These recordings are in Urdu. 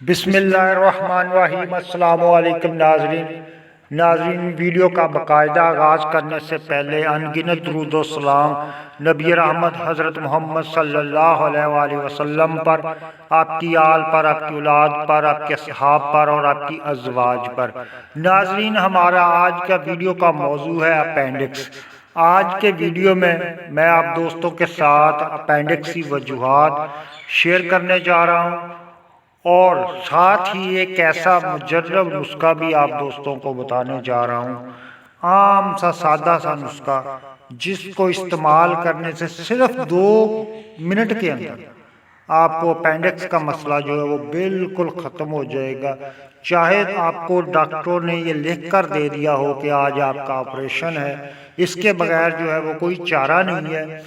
بسم اللہ الرحمن الرحیم۔ السلام علیکم ناظرین، ویڈیو کا باقاعدہ آغاز کرنے سے پہلے انگنت درود و سلام نبی رحمت حضرت محمد صلی اللہ علیہ وآلہ وسلم پر، آپ کی آل پر، آپ کی اولاد پر، آپ کے صحاب پر اور آپ کی ازواج پر۔ ناظرین، ہمارا آج کا ویڈیو کا موضوع ہے اپینڈکس۔ آج کے ویڈیو میں آپ دوستوں کے ساتھ اپینڈکس کی وجوہات شیئر کرنے جا رہا ہوں اور ساتھ ہی ایک ایسا مجرب نسخہ بھی آپ دوستوں کو بتانے جا رہا ہوں، عام سا سادہ سا نسخہ جس کو استعمال کرنے سے صرف 2 منٹ کے اندر آپ کو اپینڈکس کا مسئلہ جو ہے وہ بالکل ختم ہو جائے گا۔ چاہے آپ کو ڈاکٹروں نے یہ لکھ کر دے دیا ہو کہ آج آپ کا آپریشن ہے، اس کے بغیر جو ہے وہ کوئی چارہ نہیں ہے،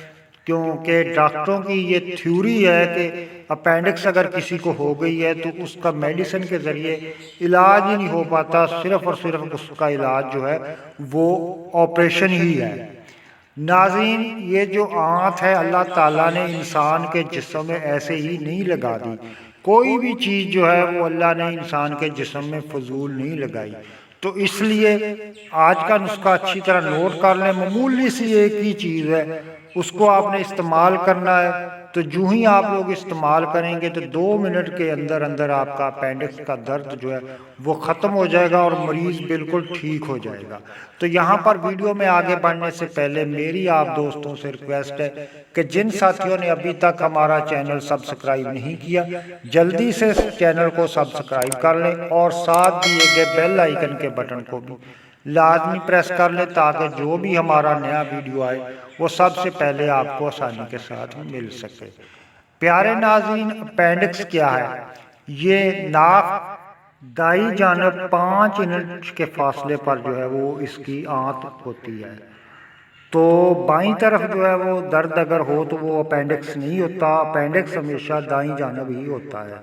کیونکہ ڈاکٹروں کی یہ تھیوری ہے کہ اپینڈکس اگر کسی کو ہو گئی ہے تو اس کا میڈیسن کے ذریعے علاج ہی نہیں ہو پاتا، صرف اور صرف اس کا علاج جو ہے وہ آپریشن ہی ہے۔ ناظرین، یہ جو آنت ہے اللہ تعالیٰ نے انسان کے جسم میں ایسے ہی نہیں لگا دی، کوئی بھی چیز جو ہے وہ اللہ نے انسان کے جسم میں فضول نہیں لگائی۔ تو اس لیے آج کا نسخہ اچھی طرح نوٹ کر لیں، معمولی سی ایک ہی چیز ہے، اس کو آپ نے استعمال کرنا ہے۔ تو جو ہی آپ لوگ استعمال کریں گے تو 2 منٹ کے اندر اندر آپ کا اپینڈکس کا درد جو ہے وہ ختم ہو جائے گا اور مریض بالکل ٹھیک ہو جائے گا۔ تو یہاں پر ویڈیو میں آگے بڑھنے سے پہلے میری آپ دوستوں سے ریکویسٹ ہے کہ جن ساتھیوں نے ابھی تک ہمارا چینل سبسکرائب نہیں کیا، جلدی سے چینل کو سبسکرائب کر لیں اور ساتھ دیے گئے بیل آئیکن کے بٹن کو بھی لازمی پریس کر لیں تاکہ جو بھی ہمارا نیا ویڈیو آئے وہ سب سے پہلے آپ کو آسانی کے ساتھ مل سکے۔ پیارے ناظرین، اپینڈکس کیا ہے؟ یہ ناک دائیں جانب 5 انچ کے فاصلے پر جو ہے وہ اس کی آنت ہوتی ہے۔ تو بائیں طرف جو ہے وہ درد اگر ہو تو وہ اپینڈکس نہیں ہوتا، اپینڈکس ہمیشہ دائیں جانب ہی ہوتا ہے۔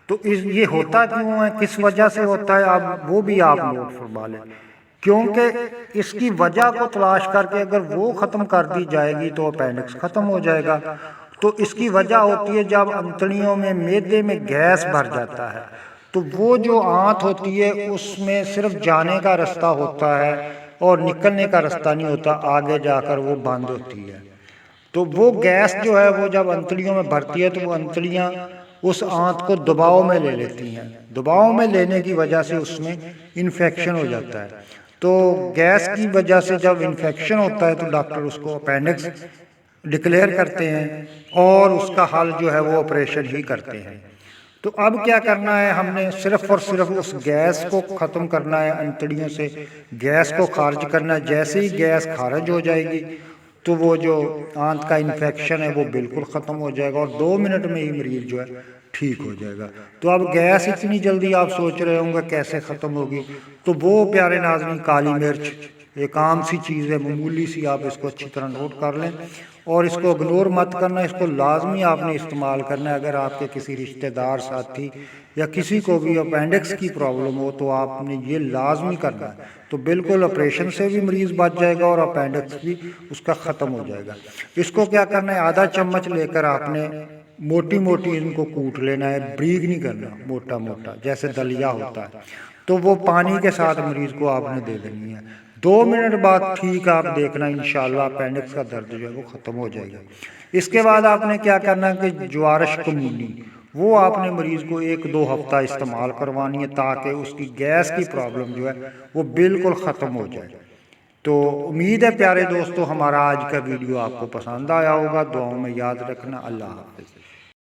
تو یہ ہوتا کیوں ہے، کس وجہ سے ہوتا ہے، اب وہ بھی آپ نوٹ فرما لیں، کیونکہ اس کی وجہ کو تلاش کر کے اگر وہ ختم کر دی جائے گی تو اپینڈکس ختم ہو جائے گا۔ تو اس کی وجہ ہوتی ہے جب انتڑیوں میں معدے میں گیس بھر جاتا ہے تو وہ جو آنت ہوتی ہے اس میں صرف جانے کا رستہ ہوتا ہے اور نکلنے کا رستہ نہیں ہوتا، آگے جا کر وہ بند ہوتی ہے۔ تو وہ گیس جو ہے وہ جب انتڑیوں میں بھرتی ہے تو وہ انتڑیاں اس آنت کو دباؤ میں لے لیتی ہیں، دباؤ میں لینے کی وجہ سے اس میں انفیکشن ہو جاتا ہے۔ تو گیس کی وجہ سے جب انفیکشن ہوتا ہے تو ڈاکٹر اس کو اپینڈکس ڈکلیئر کرتے ہیں اور اس کا حل جو ہے وہ آپریشن ہی کرتے ہیں۔ تو اب کیا کرنا ہے، ہم نے صرف اور صرف اس گیس کو ختم کرنا ہے، انتڑیوں سے گیس کو خارج کرنا ہے۔ جیسے ہی گیس خارج ہو جائے گی تو وہ جو آنت کا انفیکشن ہے وہ بالکل ختم ہو جائے گا اور 2 منٹ میں ہی مریض جو ہے ٹھیک ہو جائے گا۔ تو اب گیس اتنی جلدی آپ سوچ رہے ہوں گے کیسے ختم ہوگی، تو وہ پیارے ناظرین کالی مرچ ایک عام سی چیز ہے، معمولی سی، آپ اس کو اچھی طرح نوٹ کر لیں اور اس کو اگنور مت کرنا، اس کو لازمی آپ نے استعمال کرنا ہے۔ اگر آپ کے کسی رشتہ دار، ساتھی یا کسی کو بھی اپینڈکس کی پرابلم ہو تو آپ نے یہ لازمی کرنا ہے، تو بالکل آپریشن سے بھی مریض بچ جائے گا اور اپینڈکس بھی اس کا ختم ہو جائے گا۔ اس کو کیا کرنا ہے، آدھا چمچ لے کر آپ نے موٹی موٹی ان کو کوٹ لینا ہے، بریک نہیں کرنا، موٹا موٹا جیسے دلیا ہوتا ہے، تو وہ پانی کے ساتھ مریض کو آپ نے دے دینی ہے۔ 2 منٹ بعد ٹھیک آپ دیکھنا انشاءاللہ اپینڈکس کا درد جو ہے وہ ختم ہو جائے گا۔ اس کے بعد آپ نے کیا کرنا ہے کہ جوارش کمونی وہ آپ نے مریض کو 1-2 ہفتہ استعمال کروانی ہے تاکہ اس کی گیس کی پرابلم جو ہے وہ بالکل ختم ہو جائے۔ تو امید ہے پیارے دوستو ہمارا آج کا ویڈیو آپ کو پسند آیا ہوگا، دعاؤں میں یاد رکھنا۔ اللہ حافظ۔